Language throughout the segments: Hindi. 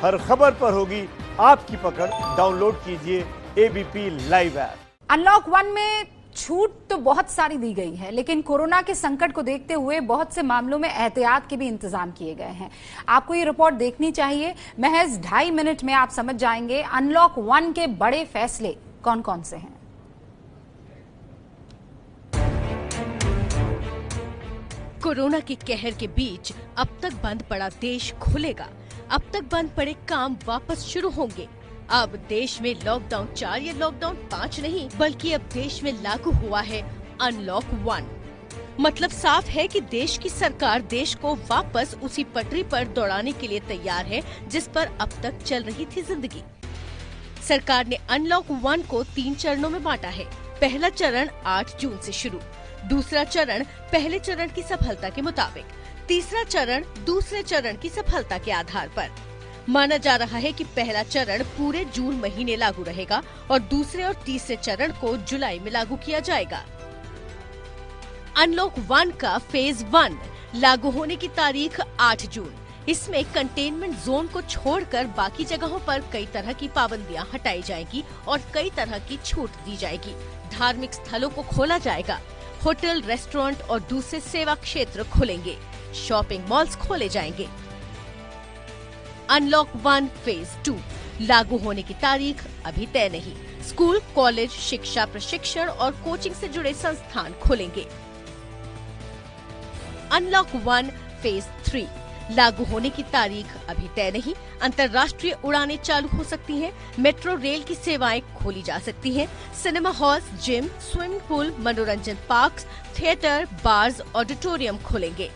हर खबर पर होगी आपकी पकड़। डाउनलोड कीजिए एबीपी लाइव ऐप। अनलॉक 1 में छूट तो बहुत सारी दी गई है, लेकिन कोरोना के संकट को देखते हुए बहुत से मामलों में एहतियात के भी इंतजाम किए गए हैं। आपको ये रिपोर्ट देखनी चाहिए। महज 2.5 मिनट में आप समझ जाएंगे अनलॉक 1 के बड़े फैसले कौन कौन से हैं। कोरोना के कहर के बीच अब तक बंद पड़ा देश खुलेगा। अब तक बंद पड़े काम वापस शुरू होंगे। अब देश में लॉकडाउन 4 या लॉकडाउन 5 नहीं, बल्कि अब देश में लागू हुआ है अनलॉक 1। मतलब साफ है कि देश की सरकार देश को वापस उसी पटरी पर दौड़ाने के लिए तैयार है जिस पर अब तक चल रही थी जिंदगी। सरकार ने अनलॉक 1 को 3 चरणों में बांटा है। पहला चरण 8 जून से शुरू, दूसरा चरण पहले चरण की सफलता के मुताबिक, तीसरा चरण दूसरे चरण की सफलता के आधार पर। माना जा रहा है कि पहला चरण पूरे जून महीने लागू रहेगा और दूसरे और तीसरे चरण को जुलाई में लागू किया जाएगा। अनलॉक 1 का फेज 1 लागू होने की तारीख 8 जून। इसमें कंटेनमेंट जोन को छोड़कर बाकी जगहों पर कई तरह की पाबंदियां हटाई जाएगी और कई तरह की छूट दी जाएगी। धार्मिक स्थलों को खोला जाएगा, होटल, रेस्टोरेंट और दूसरे सेवा क्षेत्र खुलेंगे, शॉपिंग मॉल्स खोले जाएंगे। अनलॉक 1 फेज 2 लागू होने की तारीख अभी तय नहीं। स्कूल, कॉलेज, शिक्षा, प्रशिक्षण और कोचिंग से जुड़े संस्थान खुलेंगे। अनलॉक 1 फेज 3 लागू होने की तारीख अभी तय नहीं। अंतर्राष्ट्रीय उड़ानें चालू हो सकती हैं, मेट्रो रेल की सेवाएं खोली जा सकती हैं, cinema halls, gym, swimming pool, मनोरंजन पार्क्स, थिएटर, बार्स, ऑडिटोरियम खुलेंगे।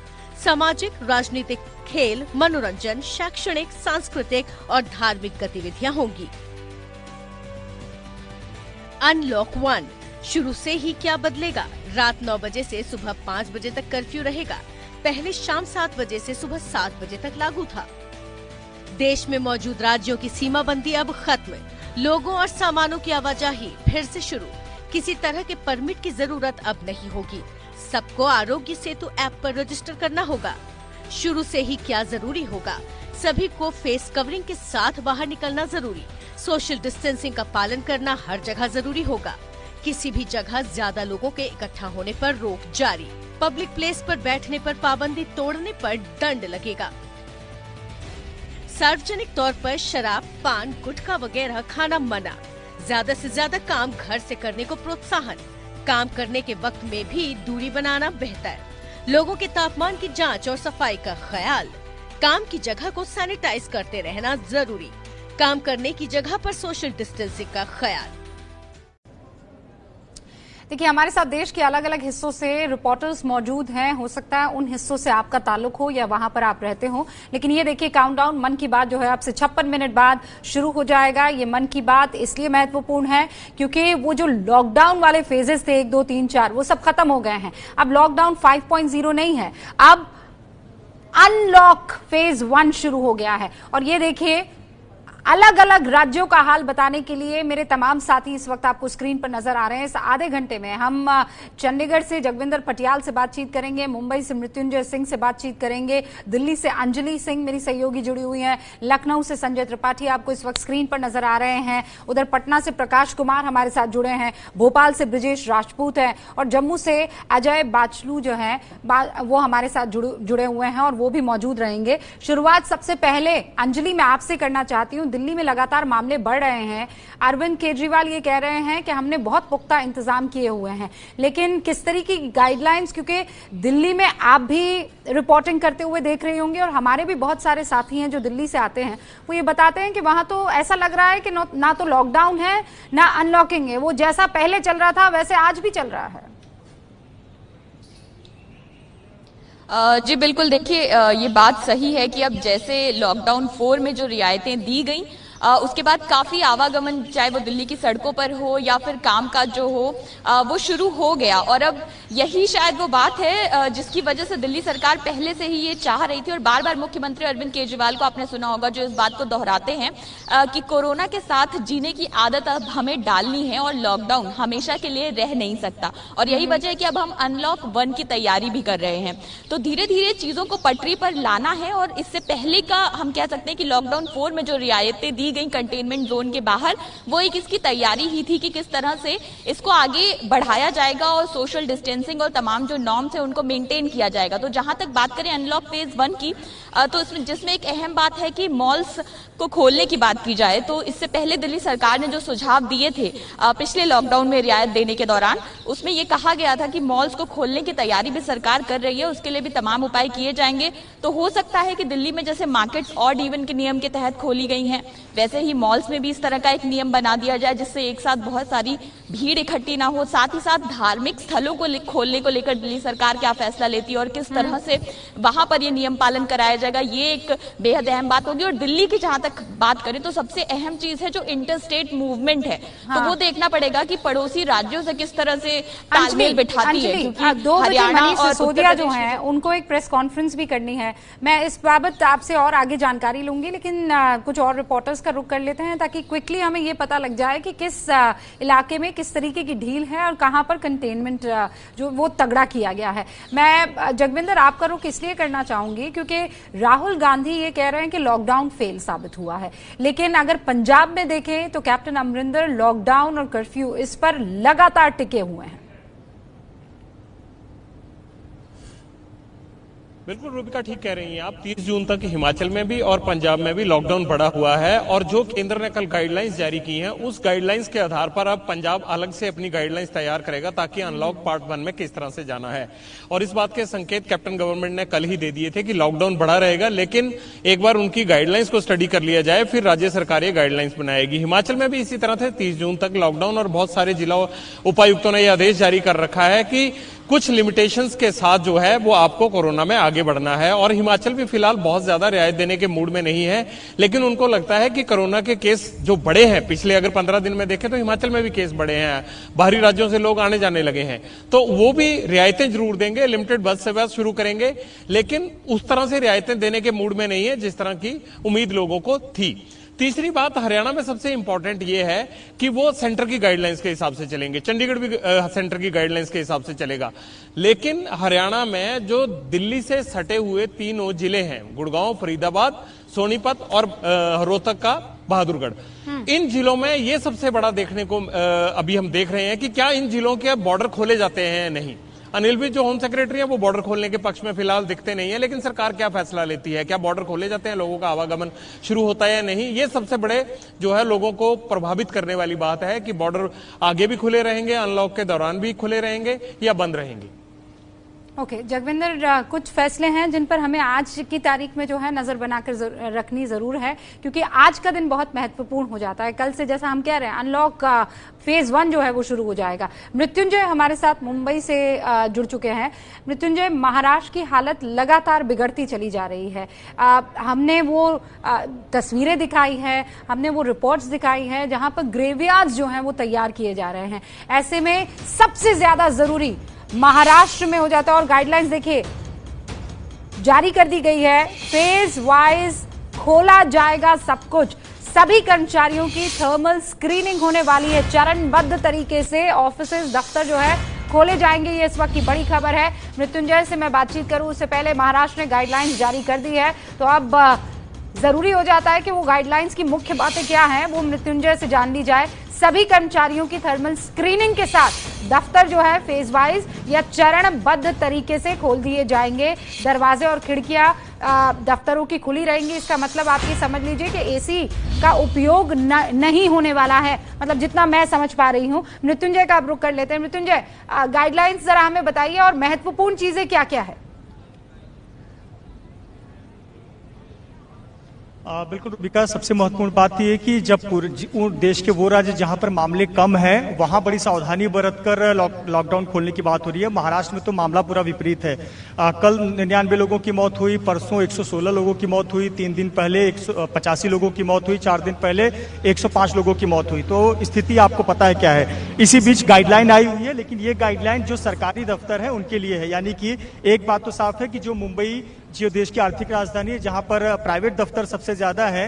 सामाजिक, राजनीतिक, खेल, मनोरंजन, शैक्षणिक, सांस्कृतिक और धार्मिक गतिविधियां होंगी। अनलॉक 1 शुरू से ही क्या बदलेगा? रात 9 बजे से सुबह 5 बजे तक कर्फ्यू रहेगा। पहले शाम 7 बजे से सुबह 7 बजे तक लागू था। देश में मौजूद राज्यों की सीमाबंदी अब खत्म। लोगों और सामानों की आवाजाही फिर से शुरू। किसी तरह के परमिट की जरूरत अब नहीं होगी। सबको आरोग्य सेतु ऐप पर रजिस्टर करना होगा। शुरू से ही क्या जरूरी होगा? सभी को फेस कवरिंग के साथ बाहर निकलना जरूरी। सोशल डिस्टेंसिंग का पालन करना हर जगह जरूरी होगा। किसी भी जगह ज्यादा लोगों के इकट्ठा होने पर रोक जारी। पब्लिक प्लेस पर बैठने पर पाबंदी तोड़ने पर दंड लगेगा। सार्वजनिक तौर पर शराब, पान, गुटखा वगैरह खाना मना। ज्यादा से ज्यादा काम घर से करने को प्रोत्साहन। काम करने के वक्त में भी दूरी बनाना बेहतर। लोगों के तापमान की जांच और सफाई का ख्याल। काम की जगह को सैनिटाइज करते रहना जरूरी। काम करने की जगह पर सोशल डिस्टेंसिंग का ख्याल। देखिए, हमारे साथ देश के अलग अलग हिस्सों से रिपोर्टर्स मौजूद हैं। हो सकता है उन हिस्सों से आपका ताल्लुक हो या वहां पर आप रहते हो, लेकिन ये देखिए काउंटडाउन मन की बात जो है आपसे 56 मिनट बाद शुरू हो जाएगा। ये मन की बात इसलिए महत्वपूर्ण है क्योंकि वो जो लॉकडाउन वाले फेजेस थे 1, 2, 3, 4 वो सब खत्म हो गए हैं। अब लॉकडाउन 5.0 नहीं है, अब अनलॉक फेज 1 शुरू हो गया है। और ये देखिए अलग अलग राज्यों का हाल बताने के लिए मेरे तमाम साथी इस वक्त आपको स्क्रीन पर नजर आ रहे हैं। इस आधे घंटे में हम चंडीगढ़ से जगविंदर पटियाल से बातचीत करेंगे, मुंबई से मृत्युंजय सिंह से बातचीत करेंगे, दिल्ली से अंजलि सिंह मेरी सहयोगी जुड़ी हुई हैं, लखनऊ से संजय त्रिपाठी आपको इस वक्त स्क्रीन पर नजर आ रहे हैं, उधर पटना से प्रकाश कुमार हमारे साथ जुड़े हैं, भोपाल से ब्रिजेश राजपूत हैं और जम्मू से अजय बाचलू जो है वो हमारे साथ जुड़े हुए हैं और वो भी मौजूद रहेंगे। शुरुआत सबसे पहले अंजलि मैं आपसे करना चाहती हूँ। दिल्ली में लगातार मामले बढ़ रहे हैं। अरविंद केजरीवाल ये कह रहे हैं कि हमने बहुत पुख्ता इंतजाम किए हुए हैं, लेकिन किस तरीके की गाइडलाइंस, क्योंकि दिल्ली में आप भी रिपोर्टिंग करते हुए देख रहे होंगे और हमारे भी बहुत सारे साथी हैं जो दिल्ली से आते हैं, वो ये बताते हैं कि वहां तो ऐसा लग रहा है कि ना तो लॉकडाउन है ना अनलॉकिंग है, वो जैसा पहले चल रहा था वैसे आज भी चल रहा है। जी बिल्कुल, देखिए ये बात सही है कि अब जैसे लॉकडाउन 4 में जो रियायतें दी गई उसके बाद काफी आवागमन, चाहे वो दिल्ली की सड़कों पर हो या फिर कामकाज जो हो, वो शुरू हो गया। और अब यही शायद वो बात है जिसकी वजह से दिल्ली सरकार पहले से ही ये चाह रही थी, और बार बार मुख्यमंत्री अरविंद केजरीवाल को आपने सुना होगा जो इस बात को दोहराते हैं कि कोरोना के साथ जीने की आदत अब हमें डालनी है और लॉकडाउन हमेशा के लिए रह नहीं सकता। और यही वजह है कि अब हम अनलॉक 1 की तैयारी भी कर रहे हैं। तो धीरे धीरे चीजों को पटरी पर लाना है, और इससे पहले का हम कह सकते हैं कि लॉकडाउन 4 में जो रियायतें दी गई कंटेनमेंट जोन के बाहर, वो एक इसकी तैयारी ही थी कि किस तरह से इसको आगे बढ़ाया जाएगा और सोशल डिस्टेंसिंग और तमाम जो नॉर्म्स है उनको मेंटेन किया जाएगा। तो जहां तक बात करें अनलॉक फेज 1 की, तो इसमें जिसमें एक अहम बात है कि मॉल्स को खोलने की बात की जाए, तो इससे पहले दिल्ली सरकार ने जो सुझाव दिए थे पिछले लॉकडाउन में रियायत देने के दौरान, उसमें यह कहा गया था कि मॉल्स को खोलने की तैयारी भी सरकार कर रही है, उसके लिए भी तमाम उपाय किए जाएंगे। तो हो सकता है कि दिल्ली में जैसे मार्केट्स ऑड इवन के नियम के तहत खोली गई हैं, वैसे ही मॉल्स में भी इस तरह का एक नियम बना दिया जाए जिससे एक साथ बहुत सारी भीड़ इकट्ठी ना हो। साथ ही साथ धार्मिक स्थलों को खोलने को लेकर दिल्ली सरकार क्या फैसला लेती है और किस तरह से वहां पर यह नियम पालन कराया जाएगा, ये एक बेहद अहम बात होगी। और दिल्ली की जहां तक बात करें तो सबसे अहम चीज है जो इंटरस्टेट मूवमेंट है, तो वो देखना पड़ेगा कि पड़ोसी राज्यों से किस तरह से तालमेल बिठाती है, क्योंकि 2 बजे हरियाणा मनीष और सिसोदिया जो हैं उनको एक प्रेस कॉन्फ्रेंस भी करनी है। मैं इस बाबत आपसे और आगे जानकारी लूंगी, लेकिन कुछ और रिपोर्टर्स का रुख कर लेते हैं ताकि क्विकली हमें ये पता लग जाए कि किस इलाके में किस तरीके की ढील है और कहां पर कंटेनमेंट जो वो तगड़ा किया गया है। मैं जगविंदर आपका रुख इसलिए करना चाहूंगी क्योंकि राहुल गांधी ये कह रहे हैं कि लॉकडाउन फेल साबित हुआ है, लेकिन अगर पंजाब में देखें तो कैप्टन अमरिंदर लॉकडाउन और कर्फ्यू इस पर लगातार टिके हुए हैं। बिल्कुल रूबिका, ठीक कह रही हैं आप। 30 जून तक हिमाचल में भी और पंजाब में भी लॉकडाउन बढ़ा हुआ है, और जो केंद्र ने कल गाइडलाइंस जारी की हैं उस गाइडलाइंस के आधार पर अब पंजाब अलग से अपनी गाइडलाइंस तैयार करेगा ताकि अनलॉक पार्ट 1 में किस तरह से जाना है। और इस बात के संकेत कैप्टन गवर्नमेंट ने कल ही दे दिए थे कि लॉकडाउन बढ़ा रहेगा, लेकिन एक बार उनकी गाइडलाइंस को स्टडी कर लिया जाए फिर राज्य सरकार ये गाइडलाइंस बनाएगी। हिमाचल में भी इसी तरह से 30 जून तक लॉकडाउन, और बहुत सारे जिला उपायुक्तों ने यह आदेश जारी कर रखा है कि कुछ लिमिटेशंस के साथ जो है वो आपको कोरोना में आगे बढ़ना है। और हिमाचल भी फिलहाल बहुत ज्यादा रियायत देने के मूड में नहीं है, लेकिन उनको लगता है कि कोरोना के केस जो बढ़े हैं पिछले अगर 15 दिन में देखें तो हिमाचल में भी केस बढ़े हैं, बाहरी राज्यों से लोग आने जाने लगे हैं, तो वो भी रियायतें जरूर देंगे, लिमिटेड बस सेवा शुरू करेंगे, लेकिन उस तरह से रियायतें देने के मूड में नहीं है जिस तरह की उम्मीद लोगों को थी। तीसरी बात, हरियाणा में सबसे इंपॉर्टेंट यह है कि वो सेंटर की गाइडलाइंस के हिसाब से चलेंगे, चंडीगढ़ भी सेंटर की गाइडलाइंस के हिसाब से चलेगा, लेकिन हरियाणा में जो दिल्ली से सटे हुए 3 जिले हैं, गुड़गांव, फरीदाबाद, सोनीपत और रोहतक का बहादुरगढ़, इन जिलों में ये सबसे बड़ा देखने को अभी हम देख रहे हैं कि क्या इन जिलों के बॉर्डर खोले जाते हैं या नहीं। अनिल भी जो होम सेक्रेटरी है वो बॉर्डर खोलने के पक्ष में फिलहाल दिखते नहीं है, लेकिन सरकार क्या फैसला लेती है, क्या बॉर्डर खोले जाते हैं, लोगों का आवागमन शुरू होता है या नहीं, ये सबसे बड़े जो है लोगों को प्रभावित करने वाली बात है कि बॉर्डर आगे भी खुले रहेंगे, अनलॉक के दौरान भी खुले रहेंगे या बंद रहेंगे। ओके, जगविंदर, कुछ फैसले हैं जिन पर हमें आज की तारीख में जो है नजर बनाकर रखनी जरूर है, क्योंकि आज का दिन बहुत महत्वपूर्ण हो जाता है। कल से जैसा हम कह रहे हैं अनलॉक फेज 1 जो है वो शुरू हो जाएगा। मृत्युंजय हमारे साथ मुंबई से जुड़ चुके हैं। मृत्युंजय, महाराष्ट्र की हालत लगातार बिगड़ती चली जा रही है। हमने वो तस्वीरें दिखाई है, हमने वो रिपोर्ट्स दिखाई है जहां पर ग्रेवयार्ड्स जो हैं वो तैयार किए जा रहे हैं। ऐसे में सबसे ज्यादा जरूरी महाराष्ट्र में हो जाता है, और गाइडलाइंस देखिए जारी कर दी गई है, फेज वाइज खोला जाएगा सब कुछ। सभी कर्मचारियों की थर्मल स्क्रीनिंग होने वाली है, चरणबद्ध तरीके से ऑफिसेज, दफ्तर जो है खोले जाएंगे। ये इस वक्त की बड़ी खबर है। मृत्युंजय से मैं बातचीत करूं उससे पहले महाराष्ट्र ने गाइडलाइंस जारी कर दी है, तो अब जरूरी हो जाता है कि वो गाइडलाइंस की मुख्य बातें क्या हैं वो मृत्युंजय से जान ली जाए। सभी कर्मचारियों की थर्मल स्क्रीनिंग के साथ दफ्तर जो है फेज वाइज या चरणबद्ध तरीके से खोल दिए जाएंगे। दरवाजे और खिड़कियां दफ्तरों की खुली रहेंगी। इसका मतलब आप ये समझ लीजिए कि एसी का उपयोग नहीं होने वाला है, मतलब जितना मैं समझ पा रही हूं। मृत्युंजय का आप रुख कर लेते हैं। मृत्युंजय, गाइडलाइंस जरा हमें बताइए और महत्वपूर्ण चीजें क्या क्या है। बिल्कुल विकास, सबसे महत्वपूर्ण बात यह है कि जब देश के वो राज्य जहां पर मामले कम हैं वहां बड़ी सावधानी बरतकर लॉकडाउन खोलने की बात हो रही है। महाराष्ट्र में तो मामला पूरा विपरीत है। कल 99 लोगों की मौत हुई, परसों 116 लोगों की मौत हुई, 3 दिन पहले 185 लोगों की मौत हुई, 4 दिन पहले 105 लोगों की मौत हुई। तो स्थिति आपको पता है क्या है। इसी बीच गाइडलाइन आई हुई है, लेकिन ये गाइडलाइन जो सरकारी दफ्तर है उनके लिए है। यानी कि एक बात तो साफ है कि जो मुंबई जो देश की आर्थिक राजधानी है, जहां पर प्राइवेट दफ्तर सबसे ज्यादा है,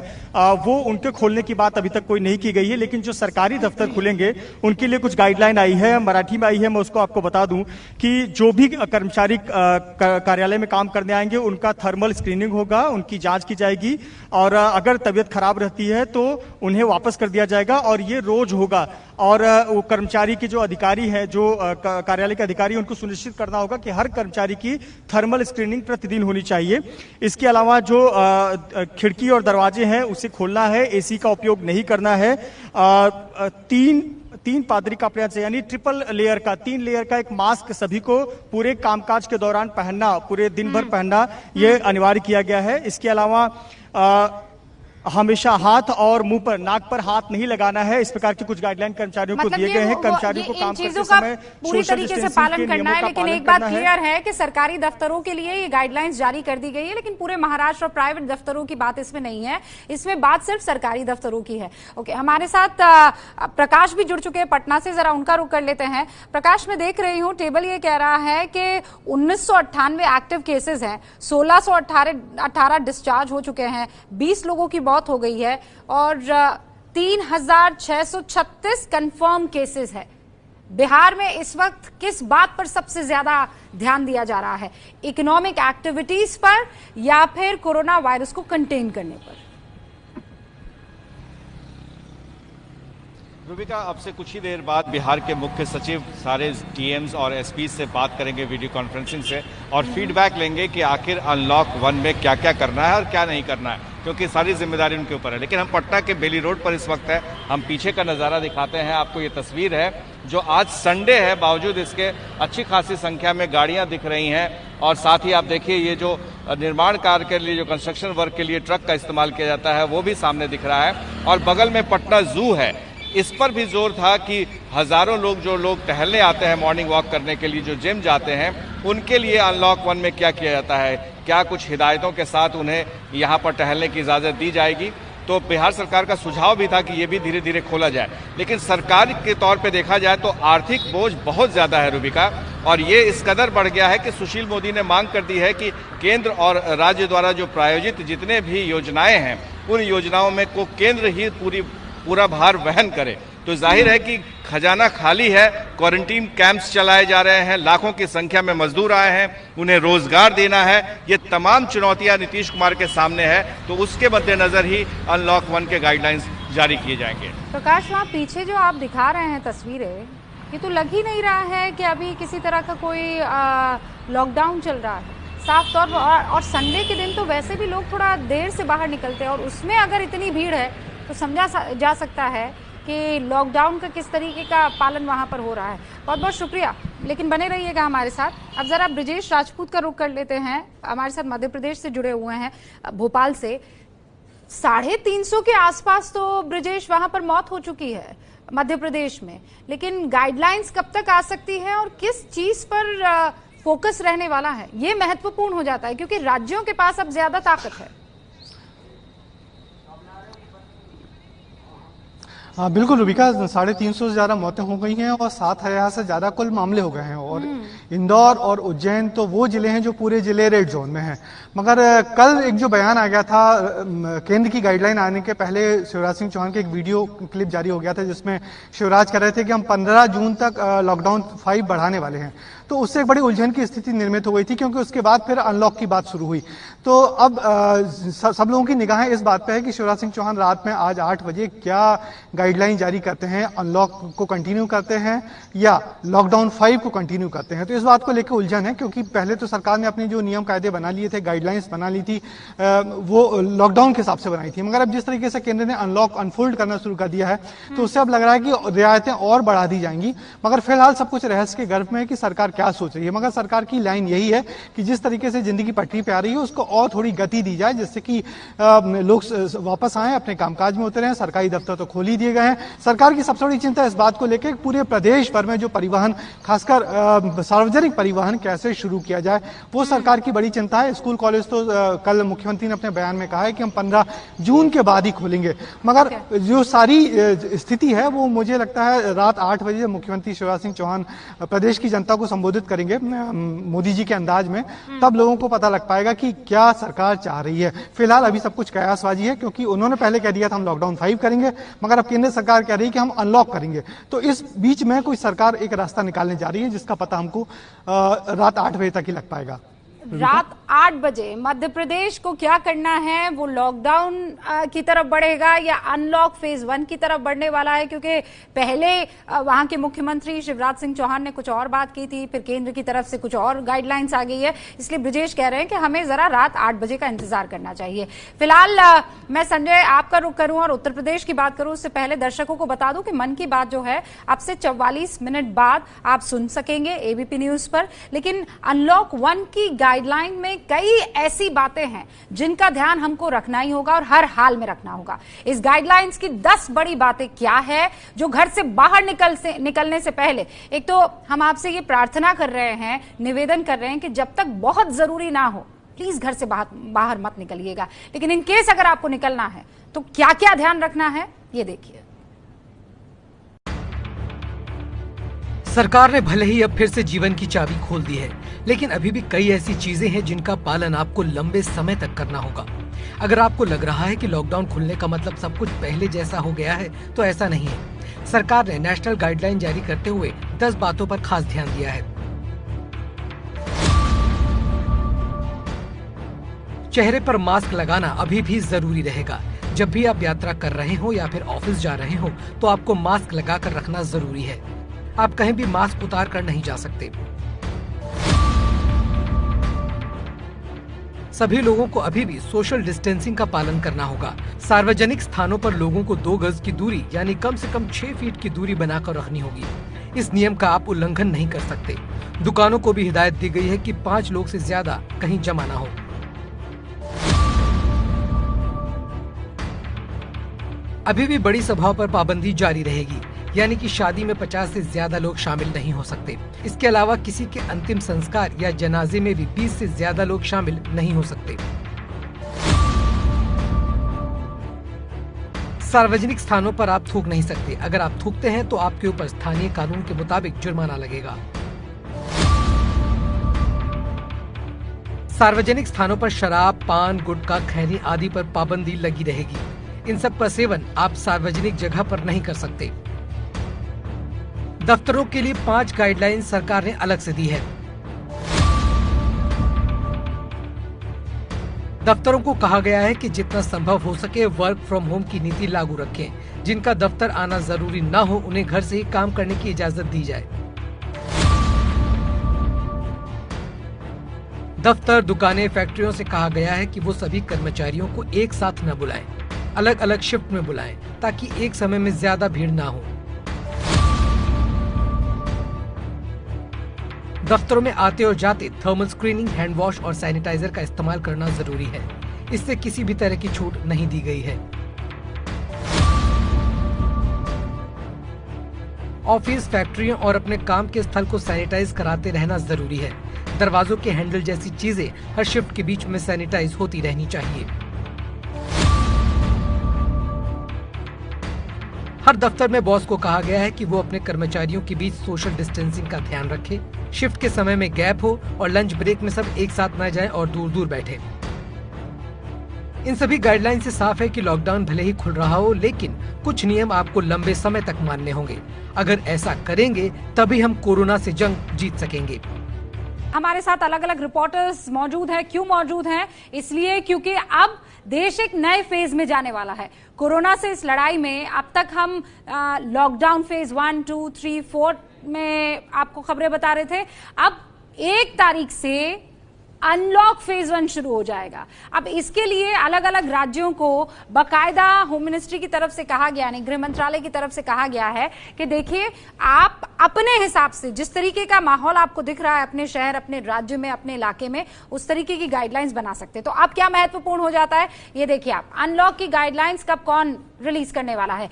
वो उनके खोलने की बात अभी तक कोई नहीं की गई है। लेकिन जो सरकारी दफ्तर खुलेंगे उनके लिए कुछ गाइडलाइन आई है, मराठी में आई है। मैं उसको आपको बता दूं कि जो भी कर्मचारी कार्यालय में काम करने आएंगे उनका थर्मल स्क्रीनिंग होगा, उनकी जांच की जाएगी और अगर तबीयत खराब रहती है तो उन्हें वापस कर दिया जाएगा और ये रोज होगा। और वो कर्मचारी के जो अधिकारी हैं, जो कार्यालय के अधिकारी, उनको सुनिश्चित करना होगा कि हर कर्मचारी की थर्मल स्क्रीनिंग प्रतिदिन होनी चाहिए। इसके अलावा जो खिड़की और दरवाजे हैं उसे खोलना है, एसी का उपयोग नहीं करना है। तीन पादरी का प्रयास, यानी ट्रिपल लेयर का, 3 लेयर का एक मास्क सभी को पूरे कामकाज के दौरान पहनना, पूरे दिन भर पहनना, यह अनिवार्य किया गया है। इसके अलावा हमेशा हाथ और मुंह पर, नाक पर हाथ नहीं लगाना है। इस प्रकार के कुछ गाइडलाइन कर्मचारियों को दिए गए हैं। कर्मचारियों को काम करते समय पूरी तरीके से पालन करना है। लेकिन एक बात क्लियर है कि सरकारी दफ्तरों के लिए ये गाइडलाइंस जारी कर दी गई है, लेकिन पूरे महाराष्ट्र और प्राइवेट दफ्तरों की बात इसमें नहीं है। इसमें बात सिर्फ सरकारी दफ्तरों की है। ओके, हमारे साथ प्रकाश भी जुड़ चुके हैं पटना से, जरा उनका रुख कर लेते हैं। प्रकाश, मैं देख रही हूँ टेबल ये कह रहा है कि 1998 एक्टिव केसेस हैं, 1618 डिस्चार्ज हो चुके हैं, 20 लोगों की मौत हो गई है और 3636 कंफर्म केसेस है। बिहार में इस वक्त किस बात पर सबसे ज्यादा ध्यान दिया जा रहा है? इकोनॉमिक एक्टिविटीज पर या फिर कोरोना वायरस को कंटेन करने पर? रूबिका, अब से कुछ ही देर बाद बिहार के मुख्य सचिव सारे टीएम्स और एसपी से बात करेंगे वीडियो कॉन्फ्रेंसिंग से और फीडबैक लेंगे कि आखिर अनलॉक 1 में क्या क्या करना है और क्या नहीं करना है, क्योंकि सारी जिम्मेदारी उनके ऊपर है। लेकिन हम पटना के बेली रोड पर इस वक्त है। हम पीछे का नज़ारा दिखाते हैं आपको। ये तस्वीर है जो आज संडे है, बावजूद इसके अच्छी खासी संख्या में गाड़ियां दिख रही हैं और साथ ही आप देखिए ये जो निर्माण कार्य के लिए, जो कंस्ट्रक्शन वर्क के लिए ट्रक का इस्तेमाल किया जाता है, वो भी सामने दिख रहा है। और बगल में पटना जू है, इस पर भी जोर था कि हजारों लोग, जो लोग टहलने आते हैं मॉर्निंग वॉक करने के लिए, जो जिम जाते हैं, उनके लिए अनलॉक 1 में क्या किया जाता है, क्या कुछ हिदायतों के साथ उन्हें यहाँ पर टहलने की इजाज़त दी जाएगी। तो बिहार सरकार का सुझाव भी था कि ये भी धीरे धीरे खोला जाए। लेकिन सरकार के तौर पे देखा जाए तो आर्थिक बोझ बहुत ज़्यादा है रूबिका, और ये इस कदर बढ़ गया है कि सुशील मोदी ने मांग कर दी है कि केंद्र और राज्य द्वारा जो प्रायोजित जितने भी योजनाएं हैं, उन योजनाओं में को केंद्र ही पूरा भार वहन करे। तो जाहिर है कि खजाना खाली है। क्वारंटीन कैंप्स चलाए जा रहे हैं, लाखों की संख्या में मजदूर आए हैं, उन्हें रोजगार देना है। ये तमाम चुनौतियां नीतीश कुमार के सामने है, तो उसके मद्देनजर ही अनलॉक 1 के गाइडलाइंस जारी किए जाएंगे। प्रकाश, वहाँ पीछे जो आप दिखा रहे हैं तस्वीरें, ये तो लग ही नहीं रहा है कि अभी किसी तरह का कोई लॉकडाउन चल रहा है, साफ तौर पर। और संडे के दिन तो वैसे भी लोग थोड़ा देर से बाहर निकलते हैं और उसमें अगर इतनी भीड़ है तो समझा जा सकता है कि लॉकडाउन का किस तरीके का पालन वहां पर हो रहा है। बहुत बहुत शुक्रिया, लेकिन बने रहिएगा हमारे साथ। अब जरा ब्रिजेश राजपूत का रुख कर लेते हैं, हमारे साथ मध्य प्रदेश से जुड़े हुए हैं, भोपाल से। 350 के आसपास तो ब्रिजेश वहां पर मौत हो चुकी है मध्य प्रदेश में, लेकिन गाइडलाइंस कब तक आ सकती है और किस चीज पर फोकस रहने वाला है, ये महत्वपूर्ण हो जाता है क्योंकि राज्यों के पास अब ज्यादा ताकत है। हाँ बिल्कुल रूबिका, 350 से ज़्यादा मौतें हो गई हैं और 7000 से ज़्यादा कुल मामले हो गए हैं। और इंदौर और उज्जैन तो वो जिले हैं जो पूरे जिले रेड जोन में हैं। मगर कल एक जो बयान आ गया था, केंद्र की गाइडलाइन आने के पहले शिवराज सिंह चौहान के एक वीडियो क्लिप जारी हो गया था जिसमें शिवराज कह रहे थे कि हम 15 जून तक लॉकडाउन 5 बढ़ाने वाले हैं। तो उससे एक बड़ी उलझन की स्थिति निर्मित हो गई थी क्योंकि उसके बाद फिर अनलॉक की बात शुरू हुई। तो अब सब लोगों की निगाहें इस बात पे है कि शिवराज सिंह चौहान रात में आज 8 बजे क्या गाइडलाइन जारी करते हैं, अनलॉक को कंटिन्यू करते हैं या लॉकडाउन 5 को कंटिन्यू करते हैं। तो इस बात को लेकर उलझन है क्योंकि पहले तो सरकार ने अपने जो नियम कायदे बना लिए थे, गाइडलाइंस बना ली थी, वो लॉकडाउन के हिसाब से बनाई थी। मगर अब जिस तरीके से केंद्र ने अनलॉक अनफोल्ड करना शुरू कर दिया है तो उससे अब लग रहा है कि रियायतें और बढ़ा दी जाएंगी। मगर फिलहाल सब कुछ रहस्य के गर्भ में है कि सरकार क्या सोच रही है, मगर सरकार की लाइन यही है कि जिस तरीके से जिंदगी पटरी पे आ रही है उसको और थोड़ी गति दी जाए, जिससे कि लोग वापस आए, अपने कामकाज में उतरे हैं। सरकारी दफ्तर तो खोल ही दिए गए हैं। सरकार की सबसे बड़ी चिंता इस बात को लेकर पूरे प्रदेश भर में जो परिवहन, खासकर सार्वजनिक परिवहन कैसे शुरू किया जाए, वो सरकार की बड़ी चिंता है। स्कूल कॉलेज तो कल मुख्यमंत्री ने अपने बयान में कहा है कि हम 15 जून के बाद ही खोलेंगे, मगर जो सारी स्थिति है वो मुझे लगता है रात 8 बजे मुख्यमंत्री शिवराज सिंह चौहान प्रदेश की जनता को संबोधित करेंगे मोदी जी के अंदाज में, तब लोगों को पता लग पाएगा कि क्या सरकार चाह रही है। फिलहाल अभी सब कुछ कयासबाजी है, क्योंकि उन्होंने पहले कह दिया था हम लॉकडाउन 5 करेंगे, मगर अब केंद्र सरकार कह रही है कि हम अनलॉक करेंगे। तो इस बीच में कोई सरकार एक रास्ता निकालने जा रही है, जिसका पता हमको रात 8 बजे तक ही लग पाएगा। रात 8 बजे मध्य प्रदेश को क्या करना है? वो लॉकडाउन की तरफ बढ़ेगा या अनलॉक फेज 1 की तरफ बढ़ने वाला है? क्योंकि पहले वहां के मुख्यमंत्री शिवराज सिंह चौहान ने कुछ और बात की थी, फिर केंद्र की तरफ से कुछ और गाइडलाइंस आ गई है। इसलिए ब्रजेश कह रहे हैं कि हमें जरा रात 8 बजे का इंतजार करना चाहिए। फिलहाल मैं संजय आपका रुख करूं और उत्तर प्रदेश की बात करूं, उससे पहले दर्शकों को बता दूं कि मन की बात जो है अब से 44 मिनट बाद आप सुन सकेंगे एबीपी न्यूज पर। लेकिन अनलॉक 1 की गाइडलाइन में कई ऐसी बातें हैं जिनका ध्यान हमको रखना ही होगा और हर हाल में रखना होगा। इस गाइडलाइंस की 10 बड़ी बातें क्या है जो घर से बाहर निकलने से पहले, एक तो हम आपसे ये प्रार्थना कर रहे हैं, निवेदन कर रहे हैं कि जब तक बहुत जरूरी ना हो प्लीज घर से बाहर मत निकलिएगा। लेकिन इन केस अगर आपको निकलना है तो क्या क्या ध्यान रखना है ये देखिए। सरकार ने भले ही अब फिर से जीवन की चाबी खोल दी है, लेकिन अभी भी कई ऐसी चीजें हैं जिनका पालन आपको लंबे समय तक करना होगा। अगर आपको लग रहा है कि लॉकडाउन खुलने का मतलब सब कुछ पहले जैसा हो गया है, तो ऐसा नहीं है। सरकार ने नेशनल गाइडलाइन जारी करते हुए 10 बातों पर खास ध्यान दिया है। चेहरे पर मास्क लगाना अभी भी जरूरी रहेगा। जब भी आप यात्रा कर रहे हो या फिर ऑफिस जा रहे हो तो आपको मास्क लगाकर रखना जरूरी है। आप कहीं भी मास्क उतार कर नहीं जा सकते। सभी लोगों को अभी भी सोशल डिस्टेंसिंग का पालन करना होगा। सार्वजनिक स्थानों पर लोगों को 2 गज की दूरी यानी कम से कम 6 फीट की दूरी बनाकर रखनी होगी। इस नियम का आप उल्लंघन नहीं कर सकते। दुकानों को भी हिदायत दी गई है कि 5 लोग से ज्यादा कहीं जमा ना हो। अभी भी बड़ी सभाओं पर पाबंदी जारी रहेगी, यानी कि शादी में 50 से ज्यादा लोग शामिल नहीं हो सकते। इसके अलावा किसी के अंतिम संस्कार या जनाजे में भी 20 से ज्यादा लोग शामिल नहीं हो सकते। सार्वजनिक स्थानों पर आप थूक नहीं सकते। अगर आप थूकते हैं तो आपके ऊपर स्थानीय कानून के मुताबिक जुर्माना लगेगा। सार्वजनिक स्थानों पर शराब, पान, गुटखा, खैनी आदि पर पाबंदी लगी रहेगी। इन सब का सेवन आप सार्वजनिक जगह पर नहीं कर सकते। दफ्तरों के लिए 5 गाइडलाइन सरकार ने अलग से दी है। दफ्तरों को कहा गया है कि जितना संभव हो सके वर्क फ्रॉम होम की नीति लागू रखें। जिनका दफ्तर आना जरूरी ना हो उन्हें घर से ही काम करने की इजाजत दी जाए। दफ्तर, दुकानें, फैक्ट्रियों से कहा गया है कि वो सभी कर्मचारियों को एक साथ न बुलाएं, अलग अलग शिफ्ट में बुलाएं, ताकि एक समय में ज्यादा भीड़ ना हो। दफ्तरों में आते और जाते थर्मल स्क्रीनिंग, हैंड वॉश और सैनिटाइजर का इस्तेमाल करना जरूरी है। इससे किसी भी तरह की छूट नहीं दी गई है। ऑफिस, फैक्ट्रियों और अपने काम के स्थल को सैनिटाइज कराते रहना जरूरी है। दरवाजों के हैंडल जैसी चीजें हर शिफ्ट के बीच में सैनिटाइज होती रहनी चाहिए। हर दफ्तर में बॉस को कहा गया है कि वो अपने कर्मचारियों के बीच सोशल डिस्टेंसिंग का ध्यान रखे। शिफ्ट के समय में गैप हो और लंच ब्रेक में सब एक साथ न जाएं और दूर दूर बैठे। इन सभी गाइडलाइन से साफ है कि लॉकडाउन भले ही खुल रहा हो, लेकिन कुछ नियम आपको लंबे समय तक मानने होंगे। अगर ऐसा करेंगे तभी हम कोरोना से जंग जीत सकेंगे। हमारे साथ अलग अलग रिपोर्टर्स मौजूद हैं। क्यों मौजूद हैं? इसलिए क्योंकि अब देश एक नए फेज में जाने वाला है। कोरोना से इस लड़ाई में अब तक हम लॉकडाउन फेज 1, 2, 3, 4 में आपको खबरें बता रहे थे। अब 1 तारीख से अनलॉक फेज 1 शुरू हो जाएगा। अब इसके लिए अलग अलग राज्यों को बाकायदा होम मिनिस्ट्री की तरफ से कहा गया, नहीं गृह मंत्रालय की तरफ से कहा गया है कि देखिए आप अपने हिसाब से जिस तरीके का माहौल आपको दिख रहा है अपने शहर, अपने राज्य में, अपने इलाके में, उस तरीके की गाइडलाइंस बना सकते हैं। तो अब क्या महत्वपूर्ण हो जाता है ये देखिए आप, अनलॉक की गाइडलाइंस कब कौन रिलीज करने वाला है।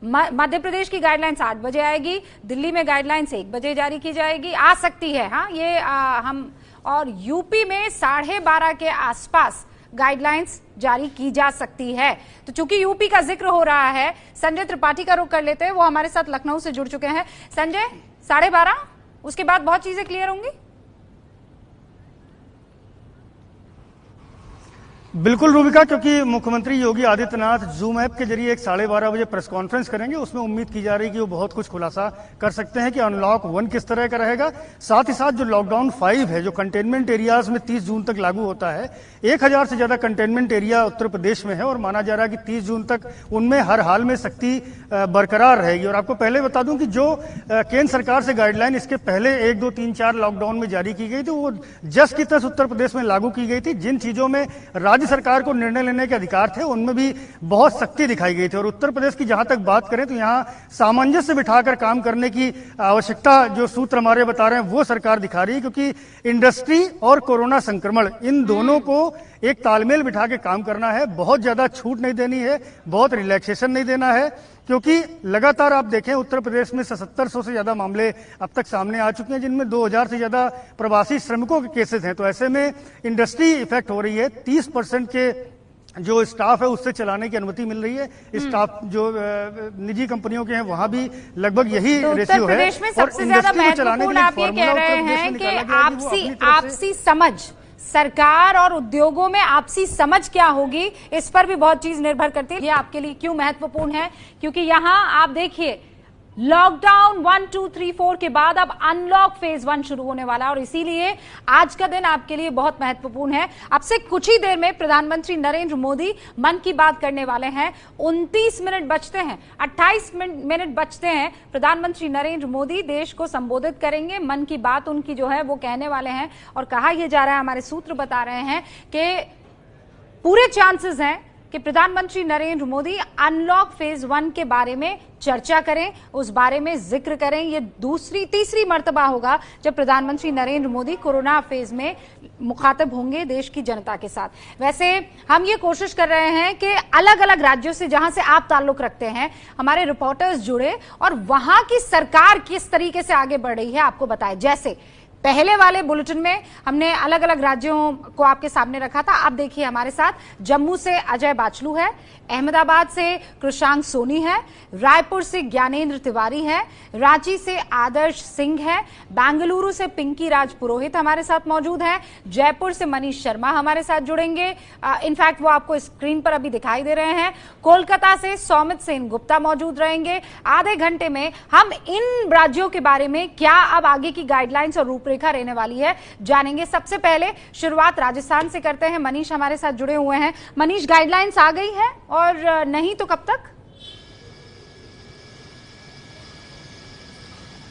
मध्य प्रदेश की गाइडलाइंस 8 बजे आएगी, दिल्ली में गाइडलाइंस 1 बजे जारी की जाएगी, आ सकती है हाँ ये हम, और यूपी में 12:30 के आसपास गाइडलाइंस जारी की जा सकती है। तो चूंकि यूपी का जिक्र हो रहा है, संजय त्रिपाठी का रुख कर लेते हैं, वो हमारे साथ लखनऊ से जुड़ चुके हैं। संजय, 12:30 उसके बाद बहुत चीजें क्लियर होंगी? बिल्कुल रूबिका, क्योंकि मुख्यमंत्री योगी आदित्यनाथ जूम ऐप के जरिए एक 12:30 बजे प्रेस कॉन्फ्रेंस करेंगे। उसमें उम्मीद की जा रही है कि वो बहुत कुछ खुलासा कर सकते हैं कि अनलॉक 1 किस तरह का रहेगा। साथ ही साथ जो लॉकडाउन 5 है, जो कंटेनमेंट एरियाज में 30 जून तक लागू होता है, 1000 से ज्यादा कंटेनमेंट एरिया उत्तर प्रदेश में है और माना जा रहा है कि 30 जून तक उनमें हर हाल में सख्ती बरकरार रहेगी। और आपको पहले बता दूं कि जो केंद्र सरकार से गाइडलाइन इसके पहले 1, 2, 3, 4 लॉकडाउन में जारी की गई थी, वो जस की तस उत्तर प्रदेश में लागू की गई थी। जिन चीजों में राज्य सरकार को निर्णय लेने के अधिकार थे उनमें भी बहुत सख्ती दिखाई गई थी। और उत्तर प्रदेश की जहां तक बात करें तो यहां सामंजस्य बिठाकर काम करने की आवश्यकता जो सूत्र हमारे बता रहे हैं वो सरकार दिखा रही है, क्योंकि इंडस्ट्री और कोरोना संक्रमण इन दोनों को एक तालमेल बिठा के काम करना है। बहुत ज्यादा छूट नहीं देनी है, बहुत रिलैक्सेशन नहीं देना है, क्योंकि लगातार आप देखें उत्तर प्रदेश में 7700 से ज्यादा मामले अब तक सामने आ चुके हैं, जिनमें 2000 से ज्यादा प्रवासी श्रमिकों के केसेस हैं। तो ऐसे में इंडस्ट्री इफेक्ट हो रही है। 30% के जो स्टाफ है उससे चलाने की अनुमति मिल रही है। स्टाफ जो निजी कंपनियों के हैं वहां भी लगभग यही तो रेशियो है। उत्तर प्रदेश में सबसे ज्यादा महत्वपूर्ण आप ये कह रहे हैं कि आपसी समझ, सरकार और उद्योगों में आपसी समझ क्या होगी, इस पर भी बहुत चीज निर्भर करती है। ये आपके लिए क्यों महत्वपूर्ण है? क्योंकि यहां आप देखिए लॉकडाउन 1, 2, 3, 4 के बाद अब अनलॉक फेज 1 शुरू होने वाला है और इसीलिए आज का दिन आपके लिए बहुत महत्वपूर्ण है। अब से कुछ ही देर में प्रधानमंत्री नरेंद्र मोदी मन की बात करने वाले हैं। 29 मिनट बचते हैं, 28 मिनट बचते हैं, प्रधानमंत्री नरेंद्र मोदी देश को संबोधित करेंगे। मन की बात उनकी जो है वो कहने वाले हैं और कहा यह जा रहा है, हमारे सूत्र बता रहे हैं कि पूरे चांसेस हैं कि प्रधानमंत्री नरेंद्र मोदी अनलॉक फेज 1 के बारे में चर्चा करें, उस बारे में जिक्र करें। ये तीसरी मर्तबा होगा जब प्रधानमंत्री नरेंद्र मोदी कोरोना फेज में मुखातब होंगे देश की जनता के साथ। वैसे हम ये कोशिश कर रहे हैं कि अलग अलग राज्यों से जहां से आप ताल्लुक रखते हैं हमारे रिपोर्टर्स जुड़े और वहां की सरकार किस तरीके से आगे बढ़ रही है आपको बताएं। जैसे पहले वाले बुलेटिन में हमने अलग अलग राज्यों को आपके सामने रखा था। आप देखिए हमारे साथ जम्मू से अजय बाचलू है, अहमदाबाद से कृषांक सोनी है, रायपुर से ज्ञानेंद्र तिवारी है, रांची से आदर्श सिंह है, बेंगलुरु से पिंकी राज पुरोहित हमारे साथ मौजूद है, जयपुर से मनीष शर्मा हमारे साथ जुड़ेंगे, इनफैक्ट वो आपको स्क्रीन पर अभी दिखाई दे रहे हैं, कोलकाता से सौमित सेन गुप्ता मौजूद रहेंगे। आधे घंटे में हम इन राज्यों के बारे में क्या अब आगे की गाइडलाइंस और रूपरेखा रहने वाली है जानेंगे। सबसे पहले शुरुआत राजस्थान से करते हैं, मनीष हमारे साथ जुड़े हुए हैं। मनीष, गाइडलाइंस आ गई है और नहीं तो कब तक?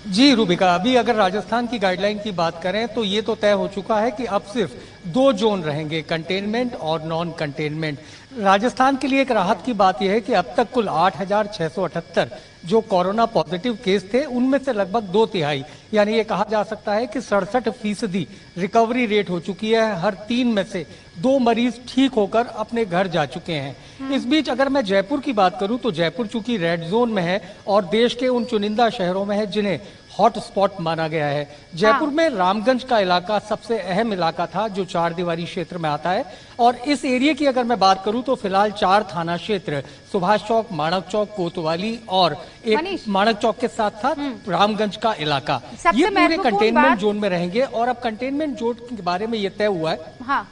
जी रूबिका, अभी अगर राजस्थान की गाइडलाइन की बात करें तो ये तो तय हो चुका है कि अब सिर्फ 2 जोन रहेंगे, कंटेनमेंट और नॉन कंटेनमेंट। राजस्थान के लिए एक राहत की बात यह है कि अब तक कुल 8678 जो कोरोना पॉजिटिव केस थे उनमें से लगभग 2/3 यानी ये कहा जा सकता है कि 67% रिकवरी रेट हो चुकी है। हर 3 में से 2 मरीज ठीक होकर अपने घर जा चुके हैं। इस बीच अगर मैं जयपुर की बात करूं तो जयपुर चूंकि रेड जोन में है और देश के उन चुनिंदा शहरों में है जिन्हें हॉट स्पॉट माना गया है। जयपुर में रामगंज का इलाका सबसे अहम इलाका था जो 4 दीवारी क्षेत्र में आता है और इस एरिया की अगर मैं बात करूं तो फिलहाल 4 थाना क्षेत्र सुभाष चौक, माणक चौक, कोतवाली और एक माणक चौक के साथ साथ रामगंज का इलाका, ये पूरे कंटेनमेंट जोन में रहेंगे। और अब कंटेनमेंट जोन के बारे में ये तय हुआ है। हाँ,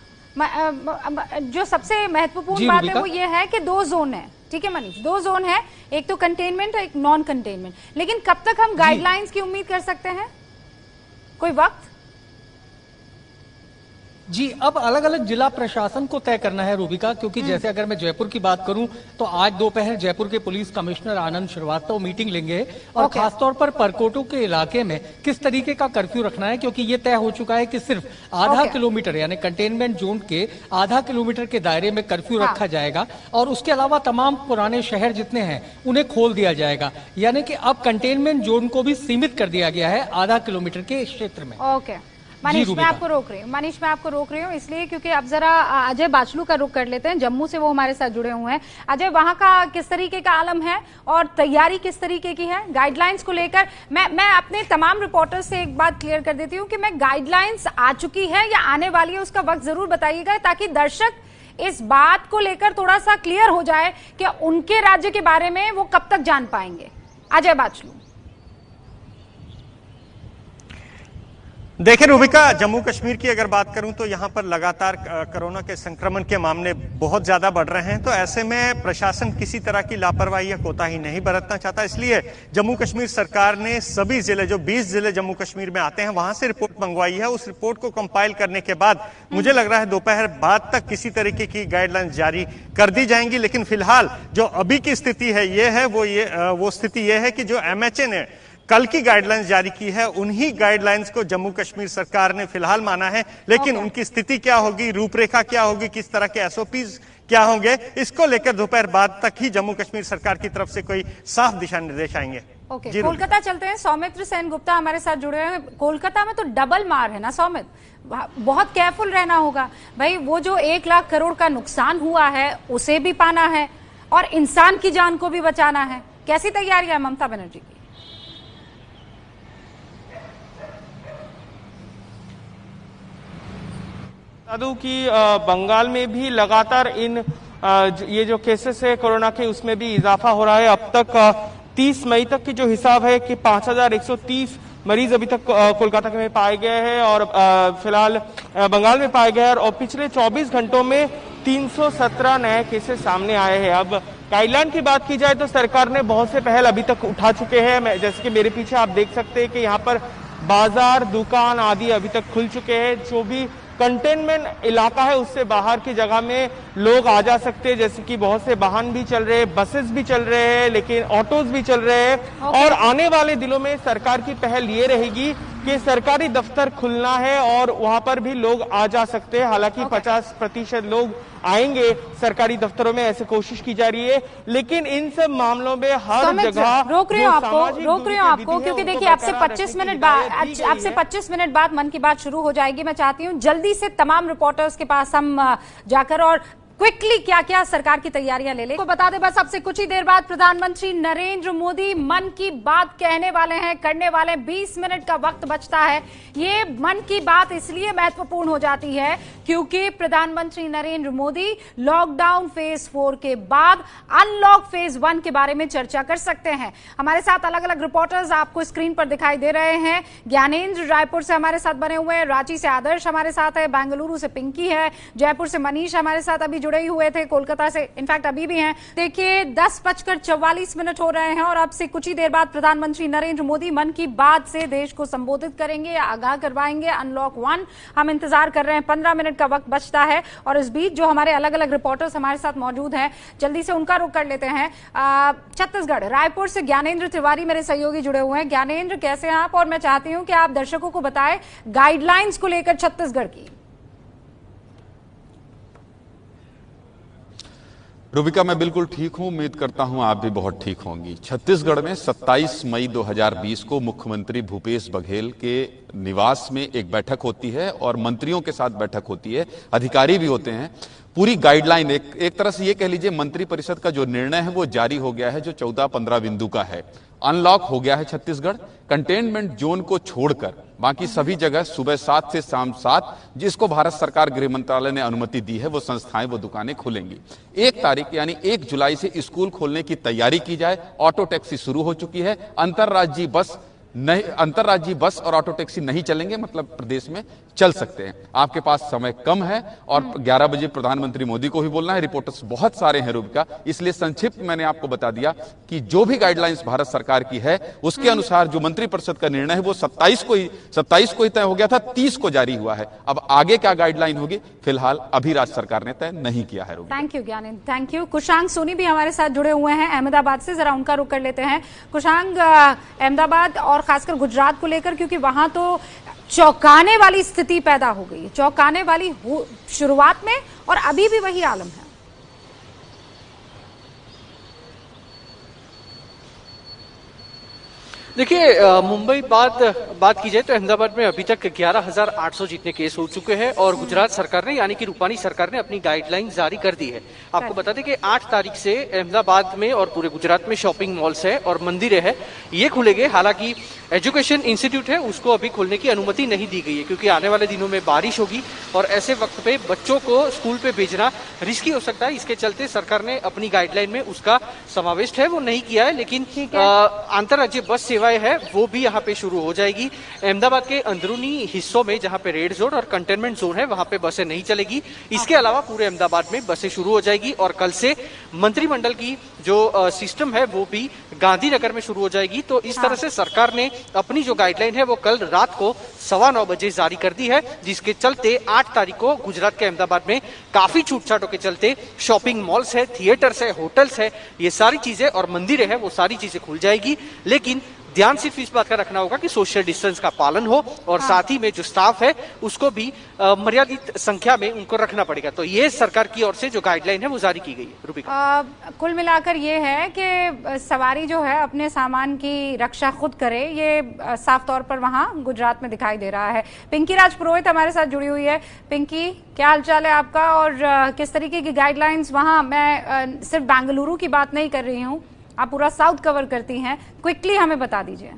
जो सबसे महत्वपूर्ण बात है वो ये है कि 2 जोन है। ठीक है मनीष, 2 जोन है, एक तो कंटेनमेंट और एक नॉन कंटेनमेंट। लेकिन कब तक हम गाइडलाइंस की उम्मीद कर सकते हैं? कोई वक्त? जी, अब अलग अलग जिला प्रशासन को तय करना है रूबिका, क्योंकि जैसे अगर मैं जयपुर की बात करूं तो आज दोपहर जयपुर के पुलिस कमिश्नर आनंद श्रीवास्तव मीटिंग लेंगे और खासतौर पर परकोटो के इलाके में किस तरीके का कर्फ्यू रखना है, क्योंकि ये तय हो चुका है कि सिर्फ आधा किलोमीटर यानी कंटेनमेंट जोन के आधा किलोमीटर के दायरे में कर्फ्यू रखा जाएगा और उसके अलावा तमाम पुराने शहर जितने हैं उन्हें खोल दिया जाएगा। यानी कि अब कंटेनमेंट जोन को भी सीमित कर दिया गया है आधा किलोमीटर के क्षेत्र में। ओके मनीष, मैं आपको रोक रही हूँ इसलिए क्योंकि अब जरा अजय बाचलू का रुख कर लेते हैं। जम्मू से वो हमारे साथ जुड़े हुए हैं। अजय, वहां का किस तरीके का आलम है और तैयारी किस तरीके की है गाइडलाइंस को लेकर? मैं अपने तमाम रिपोर्टर्स से एक बात क्लियर कर देती हूँ कि मैं गाइडलाइंस आ चुकी है या आने वाली है उसका वक्त जरूर बताइएगा, ताकि दर्शक इस बात को लेकर थोड़ा सा क्लियर हो जाए कि उनके राज्य के बारे में वो कब तक जान पाएंगे। अजय बाचलू। देखिए रूबिका, जम्मू कश्मीर की अगर बात करूं तो यहां पर लगातार कोरोना के संक्रमण के मामले बहुत ज्यादा बढ़ रहे हैं। तो ऐसे में प्रशासन किसी तरह की लापरवाही या कोताही नहीं बरतना चाहता, इसलिए जम्मू कश्मीर सरकार ने सभी जिले, जो 20 जिले जम्मू कश्मीर में आते हैं, वहां से रिपोर्ट मंगवाई है। उस रिपोर्ट को कंपाइल करने के बाद मुझे लग रहा है दोपहर बाद तक किसी तरीके की गाइडलाइंस जारी कर दी जाएंगी। लेकिन फिलहाल जो अभी की स्थिति है वो स्थिति यह है कि जो MHA ने कल की गाइडलाइंस जारी की है, उन्हीं गाइडलाइंस को जम्मू कश्मीर सरकार ने फिलहाल माना है। लेकिन उनकी स्थिति क्या होगी, रूपरेखा क्या होगी, किस तरह के SOPs क्या होंगे, इसको लेकर दोपहर बाद तक ही जम्मू कश्मीर सरकार की तरफ से कोई साफ दिशा निर्देश आएंगे। ओके, कोलकाता चलते हैं। सौमित्र सेन गुप्ता हमारे साथ जुड़े हैं। कोलकाता में तो डबल मार है ना सौमित्र, बहुत केयरफुल रहना होगा भाई। वो जो 1 लाख करोड़ का नुकसान हुआ है उसे भी पाना है और इंसान की जान को भी बचाना है। कैसी तैयारियां है ममता बनर्जी की? कि बंगाल में भी लगातार ये जो केसेस है कोरोना के, उसमें भी इजाफा हो रहा है। अब तक 30 मई तक की जो हिसाब है कि 5130 मरीज अभी तक कोलकाता में पाए गए हैं और फिलहाल बंगाल में पाए गए हैं और पिछले 24 घंटों में 317 नए केसेस सामने आए हैं। अब गाइडलाइन की बात की जाए तो सरकार ने बहुत से पहल अभी तक उठा चुके हैं। जैसे कि मेरे पीछे आप देख सकते हैं कि यहाँ पर बाजार, दुकान आदि अभी तक खुल चुके हैं। जो भी कंटेनमेंट इलाका है उससे बाहर की जगह में लोग आ जा सकते हैं, जैसे कि बहुत से वाहन भी चल रहे हैं, बसेस भी चल रहे हैं, लेकिन ऑटोज भी चल रहे हैं। और आने वाले दिनों में सरकार की पहल ये रहेगी कि सरकारी दफ्तर खुलना है और वहां पर भी लोग आ जा सकते हैं। हालांकि 50% लोग आएंगे सरकारी दफ्तरों में, ऐसे कोशिश की जा रही है। लेकिन इन सब मामलों में हर जगह रोक रही हूँ आपको क्योंकि देखिए आपसे 25 मिनट बाद मन की बात शुरू हो जाएगी। मैं चाहती हूँ जल्दी से तमाम रिपोर्टर्स के पास हम जाकर और क्विकली क्या क्या सरकार की तैयारियां ले ले को बता दे। बस अब से कुछ ही देर बाद प्रधानमंत्री नरेंद्र मोदी मन की बात कहने वाले हैं, करने वाले 20 मिनट का वक्त बचता है। ये मन की बात इसलिए महत्वपूर्ण हो जाती है क्योंकि प्रधानमंत्री नरेंद्र मोदी लॉकडाउन फेज 4 के बाद अनलॉक फेज 1 के बारे में चर्चा कर सकते हैं। हमारे साथ अलग अलग रिपोर्टर्स आपको स्क्रीन पर दिखाई दे रहे हैं। ज्ञानेंद्र रायपुर से हमारे साथ बने हुए हैं, रांची से आदर्श हमारे साथ है, बेंगलुरु से पिंकी है, जयपुर से मनीष हमारे साथ अभी जुड़े हुए थे, कोलकाता से इनफैक्ट अभी भी हैं। देखिए 10:44 हो रहे हैं और अब से कुछ ही देर बाद प्रधानमंत्री नरेंद्र मोदी मन की बात से देश को संबोधित करेंगे या आगाह करवाएंगे अनलॉक 1। हम इंतजार कर रहे हैं, 15 मिनट का वक्त बचता है और इस बीच जो हमारे अलग अलग रिपोर्टर्स हमारे साथ मौजूद हैं जल्दी से उनका रुख कर लेते हैं। छत्तीसगढ़ रायपुर से ज्ञानेंद्र तिवारी मेरे सहयोगी जुड़े हुए हैं। ज्ञानेंद्र, कैसे हैं आप? और मैं चाहती हूं कि आप दर्शकों को बताएं गाइडलाइंस को लेकर छत्तीसगढ़ की। रूबिका, मैं बिल्कुल ठीक हूं, उम्मीद करता हूं आप भी बहुत ठीक होंगी। छत्तीसगढ़ में 27 मई 2020 को मुख्यमंत्री भूपेश बघेल के निवास में एक बैठक होती है और मंत्रियों के साथ बैठक होती है, अधिकारी भी होते हैं। पूरी गाइडलाइन एक तरह से ये कह लीजिए मंत्रि परिषद का जो निर्णय है वो जारी हो गया है, जो 14-15 बिंदु का है। अनलॉक हो गया है छत्तीसगढ़, कंटेनमेंट जोन को छोड़कर बाकी सभी जगह सुबह 7 से शाम 7, जिसको भारत सरकार गृह मंत्रालय ने अनुमति दी है, वो संस्थाएं, वो दुकानें खुलेंगी। 1 तारीख यानी 1 जुलाई से स्कूल खोलने की तैयारी की जाए। ऑटो टैक्सी शुरू हो चुकी है, अंतर्राज्यीय बस नहीं, अंतर्राज्यीय बस और ऑटो टैक्सी नहीं चलेंगे, मतलब प्रदेश में चल सकते हैं। आपके पास समय कम है और 11 बजे प्रधानमंत्री मोदी को भी बोलना है, रिपोर्टर्स बहुत सारे हैं रूबिका, इसलिए संक्षिप्त मैंने आपको बता दिया कि जो भी गाइडलाइंस भारत सरकार की है उसके अनुसार जो मंत्रिपरिषद का निर्णय है वो 27 को ही तय हो गया था, 30 को जारी हुआ है। अब आगे क्या गाइडलाइन होगी फिलहाल अभी राज्य सरकार ने तय नहीं किया है। Thank you Gyanendra, thank you. Kushang Soni भी हमारे साथ जुड़े हुए हैं अहमदाबाद से, जरा उनका रुख कर लेते हैं। कुशांग, अहमदाबाद और खासकर गुजरात को लेकर, क्योंकि वहां तो चौंकाने वाली स्थिति पैदा हो गई है, चौंकाने वाली शुरुआत में और अभी भी वही आलम है। देखिए, मुंबई बात की जाए तो अहमदाबाद में अभी तक 11,800 जितने केस हो चुके हैं और गुजरात सरकार ने यानी कि रूपानी सरकार ने अपनी गाइडलाइन जारी कर दी है। आपको बता दें कि 8 तारीख से अहमदाबाद में और पूरे गुजरात में शॉपिंग मॉल्स है और मंदिर है, ये खुलेंगे। हालांकि एजुकेशन इंस्टीट्यूट है उसको अभी खोलने की अनुमति नहीं दी गई है, क्योंकि आने वाले दिनों में बारिश होगी और ऐसे वक्त पे बच्चों को स्कूल पे भेजना रिस्की हो सकता है। इसके चलते सरकार ने अपनी गाइडलाइन में उसका समावेश है वो नहीं किया है, लेकिन अंतर्राज्यीय बस सेवाएं है वो भी यहाँ पे शुरू हो जाएगी। अहमदाबाद के अंदरूनी हिस्सों में जहाँ पे रेड जोन और कंटेनमेंट जोन है वहां पे बसें नहीं चलेगी। इसके अलावा पूरे अहमदाबाद में बसें शुरू हो जाएगी और कल से मंत्रिमंडल की जो सिस्टम है वो भी गांधीनगर में शुरू हो जाएगी। तो इस तरह से सरकार ने अपनी जो गाइडलाइन है वो कल रात को 9:15 बजे जारी कर दी है, जिसके चलते 8 तारीख को गुजरात के अहमदाबाद में काफी छूटछाटों के चलते शॉपिंग मॉल्स है, थिएटर्स है, होटल्स है, ये सारी चीजें और मंदिरें हैं वो सारी चीजें खुल जाएगी। लेकिन ध्यान सिर्फ इस बात का रखना होगा कि सोशल डिस्टेंस का पालन हो और साथ ही में जो स्टाफ है उसको भी मर्यादित संख्या में उनको रखना पड़ेगा। तो ये सरकार की ओर से जो गाइडलाइन है वो जारी की गई है। रूबिका, कुल मिलाकर ये है कि सवारी जो है अपने सामान की रक्षा खुद करे, ये साफ तौर पर वहां गुजरात में दिखाई दे रहा है। पिंकी राज पुरोहित हमारे साथ जुड़ी हुई है। पिंकी, क्या हालचाल है आपका और किस तरीके की गाइडलाइंस वहां? मैं सिर्फ बेंगलुरु की बात नहीं कर रही हूँ, आप पूरा साउथ कवर करती हैं, क्विकली हमें बता दीजिए।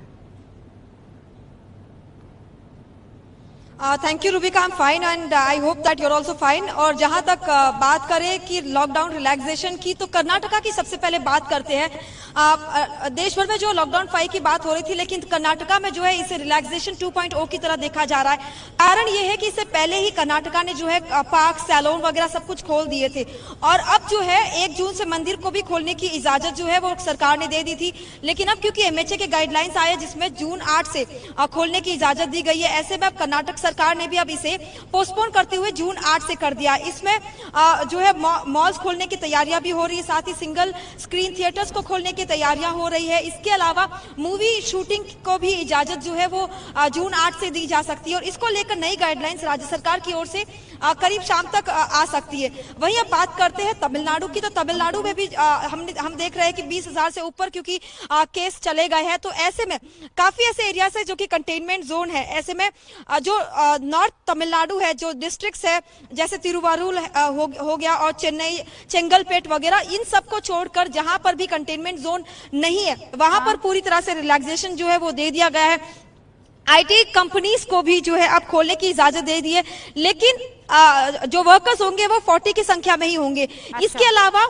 Thank you Rubika, I am fine and I hope that you are also fine. और जहां तक बात करें कि लॉकडाउन रिलैक्सेशन की, तो कर्नाटका की सबसे पहले बात करते हैं। देश भर में जो लॉकडाउन 5 की बात हो रही थी, लेकिन कर्नाटका में जो है इसे रिलैक्सेशन 2.0 की तरह देखा जा रहा है। कारण ये है कि इससे पहले ही कर्नाटका ने जो है पार्क, सैलून वगैरह सब कुछ खोल दिए थे और अब जो है 1 जून से मंदिर को भी खोलने की इजाजत जो है वो सरकार ने दे दी थी। लेकिन अब क्योंकि MHA के गाइडलाइंस आए जिसमें जून 8 से खोलने की इजाजत दी गई है, ऐसे में अब कर्नाटक सरकार ने भी अब इसे पोस्टपोन करते हुए जून 8 से कर दिया। इसमें जो है मॉल्स खोलने की तैयारियां भी हो रही है, साथ ही सिंगल स्क्रीन थिएटर्स को खोलने की तैयारियां हो रही है। इसके अलावा मूवी शूटिंग को भी इजाजत जो है वो जून 8 से दी जा सकती है और इसको लेकर नई गाइडलाइंस राज्य सरकार की ओर से करीब शाम तक आ सकती है। वहीं अब बात करते हैं तमिलनाडु की, तो तमिलनाडु में भी हम देख रहे हैं कि 20,000 से ऊपर क्योंकि केस चले गए हैं। तो ऐसे में काफी ऐसे एरियाज है जो कि कंटेनमेंट जोन है। ऐसे में जो नॉर्थ तमिलनाडु है, जो डिस्ट्रिक्ट्स है जैसे तिरुवारूर हो गया और चेन्नई, चेंगलपेट वगैरह, इन सबको छोड़कर जहां पर भी कंटेनमेंट जोन नहीं है वहां पर पूरी तरह से रिलैक्सेशन जो है वो दे दिया गया है। IT कंपनीज को भी जो है अब खोलने की इजाजत दे दी है, लेकिन जो वर्कर्स होंगे वो 40 की संख्या में ही होंगे। इसके अलावा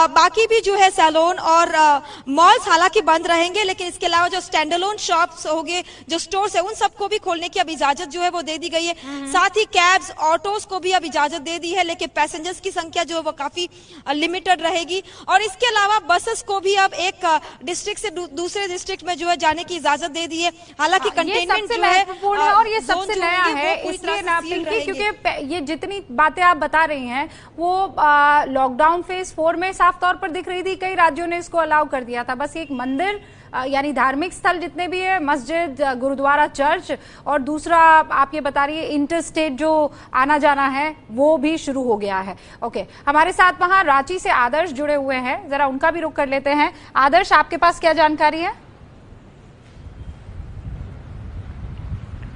बाकी भी जो है सैलून और मॉल्स हालांकि बंद रहेंगे, लेकिन इसके अलावा जो स्टैंड अलोन शॉप्स होंगे, जो स्टोर्स है, उन सबको भी खोलने की अब इजाजत जो है वो दे दी गई है। साथ ही कैब्स, ऑटोज को भी अब इजाजत दे दी है, लेकिन पैसेंजर्स की संख्या जो है वो काफी लिमिटेड रहेगी। और इसके अलावा बसेस को भी अब एक डिस्ट्रिक्ट से दूसरे डिस्ट्रिक्ट में जो है जाने की इजाजत दे दी है। हालांकि कंटेनमेंट जो है और ये सबसे नया है, इसलिए ना क्योंकि ये जितनी बातें आप बता रही हैं वो लॉकडाउन फेज 4 में साफ तौर पर दिख रही थी। कई राज्यों ने इसको अलाउ कर दिया था। बस एक मंदिर यानी धार्मिक स्थल जितने भी है, मस्जिद, गुरुद्वारा, चर्च, और दूसरा आप ये बता रही है इंटर स्टेट जो आना जाना है वो भी शुरू हो गया है। ओके, हमारे साथ वहां रांची से आदर्श जुड़े हुए हैं, जरा उनका भी रुख कर लेते हैं। आदर्श, आपके पास क्या जानकारी है?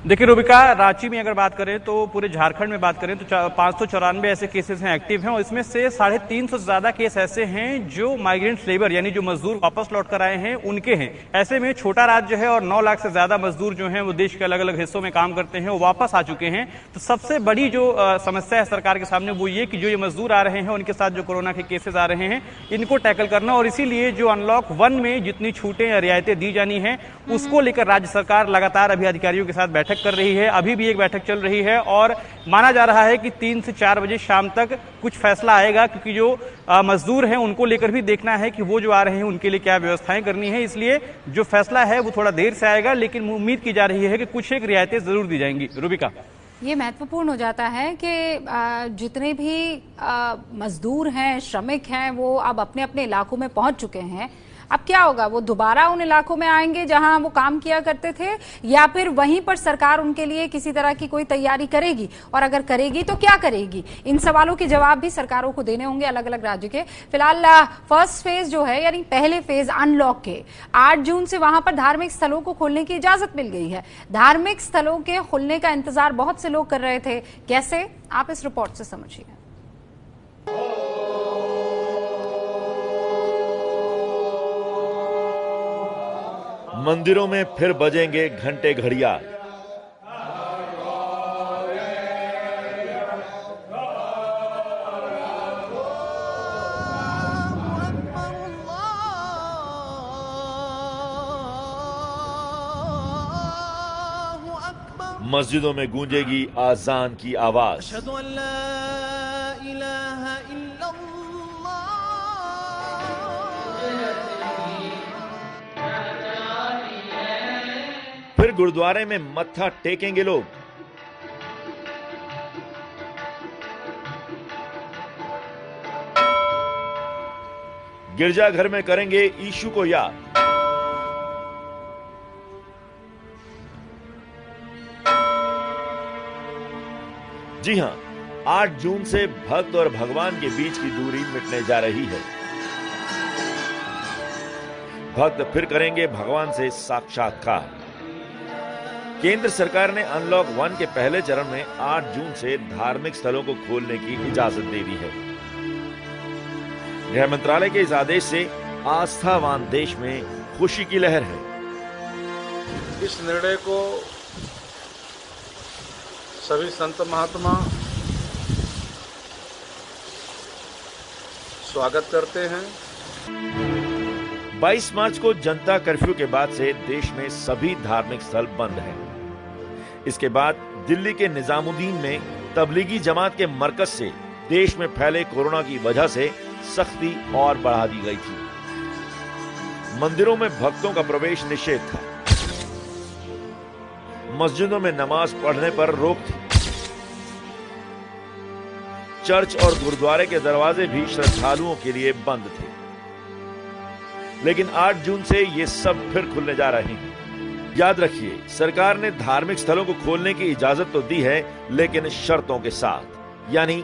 देखिए रूबिका, रांची में अगर बात करें तो पूरे झारखंड में बात करें तो 594 ऐसे केसेस हैं एक्टिव हैं और इसमें से 350 से ज्यादा केस ऐसे हैं जो माइग्रेंट लेबर यानी जो मजदूर वापस लौट कर आए हैं उनके हैं। ऐसे में छोटा राज्य है और 9 लाख से ज्यादा मजदूर जो हैं वो देश के अलग अलग हिस्सों में काम करते हैं, वो वापस आ चुके हैं। तो सबसे बड़ी जो समस्या है सरकार के सामने वो ये कि जो ये मजदूर आ रहे हैं उनके साथ जो कोरोना के केसेस आ रहे हैं इनको टैकल करना, और इसीलिए जो अनलॉक 1 में जितनी छूटें या रियायतें दी जानी है उसको लेकर राज्य सरकार लगातार अभी अधिकारियों के साथ बैठक कर रही है। अभी भी एक बैठक चल रही है और माना जा रहा है कि 3 से 4 बजे शाम तक कुछ फैसला आएगा, क्योंकि जो मजदूर हैं उनको लेकर भी देखना है कि वो जो आ रहे हैं उनके लिए क्या व्यवस्थाएं करनी है। इसलिए जो फैसला है वो थोड़ा देर से आएगा, लेकिन उम्मीद की जा रही है कि कुछ एक रियायतें जरूर दी जाएंगी। रूबिका, ये महत्वपूर्ण हो जाता है कि जितने भी मजदूर हैं, श्रमिक हैं, वो अब अपने अपने इलाकों में पहुंच चुके हैं। अब क्या होगा, वो दोबारा उन इलाकों में आएंगे जहां वो काम किया करते थे, या फिर वहीं पर सरकार उनके लिए किसी तरह की कोई तैयारी करेगी, और अगर करेगी तो क्या करेगी? इन सवालों के जवाब भी सरकारों को देने होंगे अलग अलग राज्य के। फिलहाल फर्स्ट फेज जो है यानी पहले फेज अनलॉक के 8 जून से वहां पर धार्मिक स्थलों को खोलने की इजाजत मिल गई है। धार्मिक स्थलों के खुलने का इंतजार बहुत से लोग कर रहे थे। कैसे, आप इस रिपोर्ट से समझिए। मंदिरों में फिर बजेंगे घंटे घड़ियाल। मस्जिदों में गूंजेगी आजान की आवाज। फिर गुरुद्वारे में मत्था टेकेंगे लोग। गिरजाघर में करेंगे यीशु को याद। जी हां, 8 जून से भक्त और भगवान के बीच की दूरी मिटने जा रही है। भक्त फिर करेंगे भगवान से साक्षात्कार। केंद्र सरकार ने अनलॉक 1 के पहले चरण में 8 जून से धार्मिक स्थलों को खोलने की इजाजत दे दी है। गृह मंत्रालय के इस आदेश से आस्थावान देश में खुशी की लहर है। इस निर्णय को सभी संत महात्मा स्वागत करते हैं। 22 मार्च को जनता कर्फ्यू के बाद से देश में सभी धार्मिक स्थल बंद हैं। इसके बाद दिल्ली के निजामुद्दीन में तबलीगी जमात के मरकज से देश में फैले कोरोना की वजह से सख्ती और बढ़ा दी गई थी। मंदिरों में भक्तों का प्रवेश निषेध था। मस्जिदों में नमाज पढ़ने पर रोक थी। चर्च और गुरुद्वारे के दरवाजे भी श्रद्धालुओं के लिए बंद थे। लेकिन 8 जून से ये सब फिर खुलने जा रहे हैं। याद रखिए, सरकार ने धार्मिक स्थलों को खोलने की इजाजत तो दी है, लेकिन शर्तों के साथ। यानी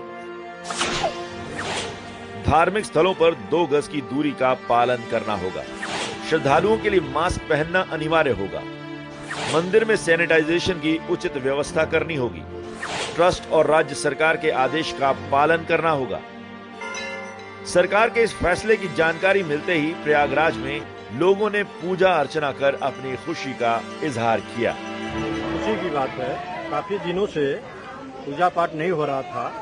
धार्मिक स्थलों पर 2 गज की दूरी का पालन करना होगा। श्रद्धालुओं के लिए मास्क पहनना अनिवार्य होगा। मंदिर में सैनिटाइजेशन की उचित व्यवस्था करनी होगी। ट्रस्ट और राज्य सरकार के आदेश का पालन करना होगा। सरकार के इस फैसले की जानकारी मिलते ही प्रयागराज में लोगों ने पूजा अर्चना कर अपनी खुशी का इजहार किया। खुशी की बात है, काफी दिनों से पूजा पाठ नहीं हो रहा था।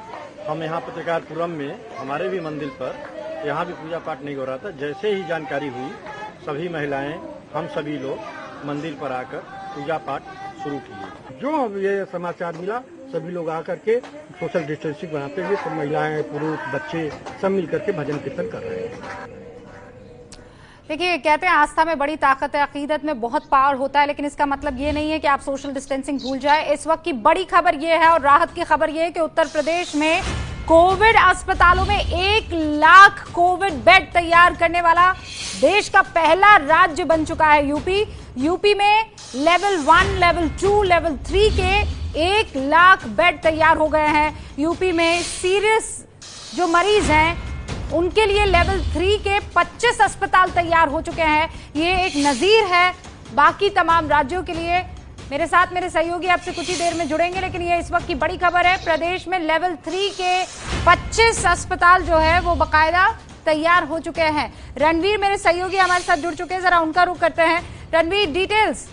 हम यहाँ पत्रकारपुरम में हमारे भी मंदिर पर यहाँ भी पूजा पाठ नहीं हो रहा था। जैसे ही जानकारी हुई, सभी महिलाएं, हम सभी लोग मंदिर पर आकर पूजा पाठ शुरू किए। जो अब ये समाचार मिला, सभी लोग आकर के सोशल डिस्टेंसिंग बनाते हुए सब महिलाएं, पुरुष, बच्चे सब मिलकर के भजन कीर्तन कर रहे हैं। देखिए, कहते हैं आस्था में बड़ी ताकत है, अकीदत में बहुत पावर होता है, लेकिन इसका मतलब ये नहीं है कि आप सोशल डिस्टेंसिंग भूल जाए। इस वक्त की बड़ी खबर ये है और राहत की खबर ये है कि उत्तर प्रदेश में कोविड अस्पतालों में 1 लाख कोविड बेड तैयार करने वाला देश का पहला राज्य बन चुका है यूपी में लेवल 1, लेवल 2, लेवल 3 के 1 लाख बेड तैयार हो गए हैं। यूपी में सीरियस जो मरीज हैं उनके लिए लेवल 3 के 25 अस्पताल तैयार हो चुके हैं। ये एक नजीर है बाकी तमाम राज्यों के लिए। मेरे साथ मेरे सहयोगी आपसे कुछ ही देर में जुड़ेंगे, लेकिन ये इस वक्त की बड़ी खबर है। प्रदेश में लेवल 3 के 25 अस्पताल जो है वो बाकायदा तैयार हो चुके हैं। रणवीर मेरे सहयोगी हमारे साथ जुड़ चुके हैं, जरा उनका रुख करते हैं। रणवीर, डिटेल्स।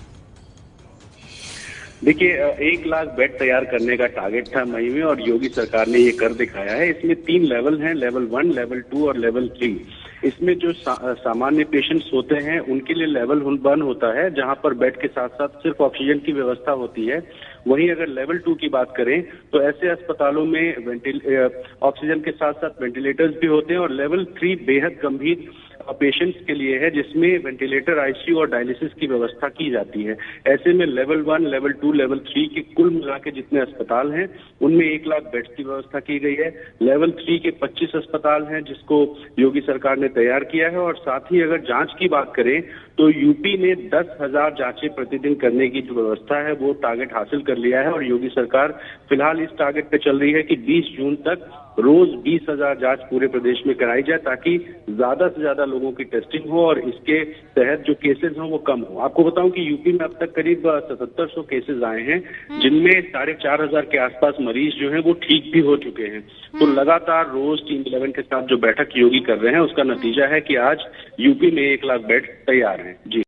देखिए, 1 लाख बेड तैयार करने का टारगेट था मई में और योगी सरकार ने ये कर दिखाया है। इसमें 3 लेवल हैं, लेवल 1, लेवल 2 और लेवल 3। इसमें जो सामान्य पेशेंट्स होते हैं उनके लिए लेवल 1 होता है, जहां पर बेड के साथ साथ सिर्फ ऑक्सीजन की व्यवस्था होती है। वहीं अगर लेवल 2 की बात करें तो ऐसे अस्पतालों में ऑक्सीजन के साथ साथ वेंटिलेटर्स भी होते हैं। और लेवल 3 बेहद गंभीर पेशेंट्स के लिए है, जिसमें वेंटिलेटर, आईसीयू और डायलिसिस की व्यवस्था की जाती है। ऐसे में लेवल 1, लेवल 2, लेवल 3 के कुल मिला के जितने अस्पताल हैं उनमें 1 लाख बेड्स की व्यवस्था की गई है। लेवल 3 के 25 अस्पताल हैं जिसको योगी सरकार ने तैयार किया है। और साथ ही अगर जांच की बात करें तो यूपी ने 10,000 जांचें प्रतिदिन करने की जो व्यवस्था है वो टारगेट हासिल कर लिया है। और योगी सरकार फिलहाल इस टारगेट पे चल रही है कि 20 जून तक रोज 20,000 जांच पूरे प्रदेश में कराई जाए, ताकि ज्यादा से ज्यादा लोगों की टेस्टिंग हो और इसके तहत जो केसेस हों वो कम हो। आपको बताऊं कि यूपी में अब तक करीब 7700 केसेस आए हैं, जिनमें 4,500 के आसपास मरीज जो हैं वो ठीक भी हो चुके हैं। तो लगातार रोज टीम 11 के साथ जो बैठक योगी कर रहे हैं उसका नतीजा है कि आज यूपी में 1 लाख बेड तैयार हैं। जी।